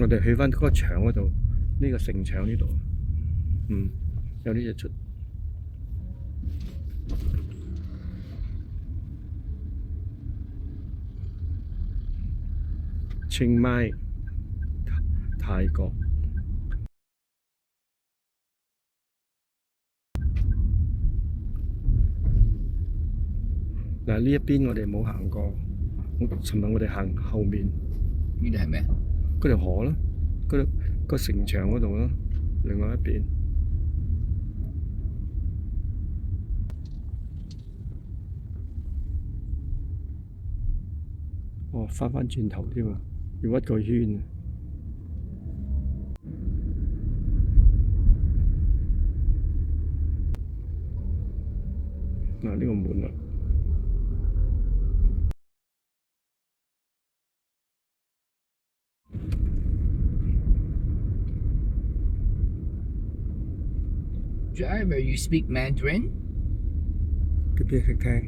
我哋去翻嗰個牆嗰度，呢個城牆呢度，有呢隻出。清邁泰國嗱，呢一邊我哋冇行過，尋日我哋行後面。呢度係咩？嗰條河咯，嗰度個城牆嗰度咯，另外一邊。哦，翻轉頭添啊，要屈個圈啊！嗱，呢個門啊。Driver, you speak Mandarin? 佢邊識聽？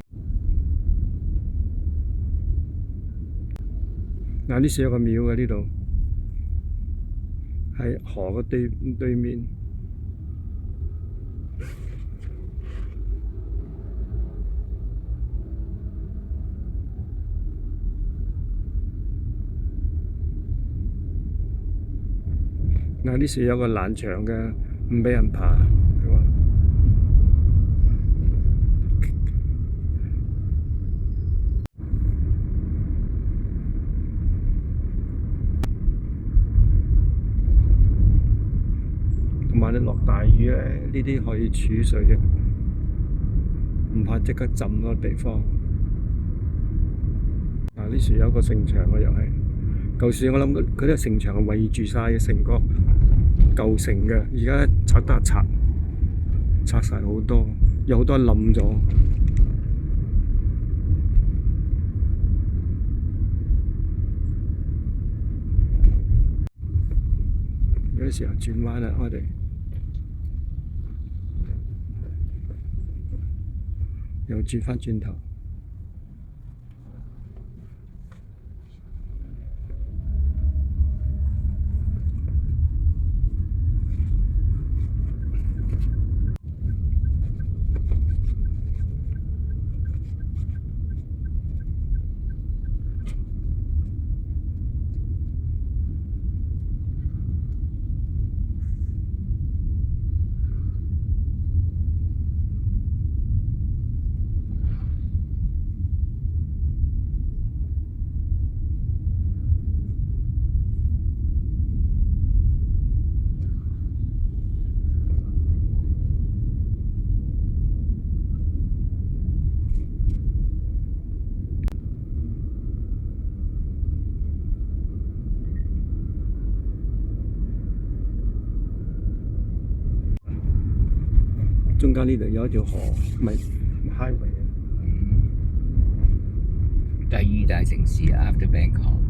嗱，呢處有個廟嘅呢度，喺河嘅對面。嗱，呢處有個欄牆嘅，唔俾人爬。同埋你落大雨咧，呢啲可以儲水嘅，唔怕即刻浸嗰個地方。嗱，呢處有個城牆嘅又係，舊時我諗佢啲城牆係圍住晒嘅成個舊城嘅，而家拆晒好多，有好多冧咗。有啲時候轉彎啦，我哋又轉返轉頭。中間呢度有一條河，唔係 highway。第二大城市 after Bangkok。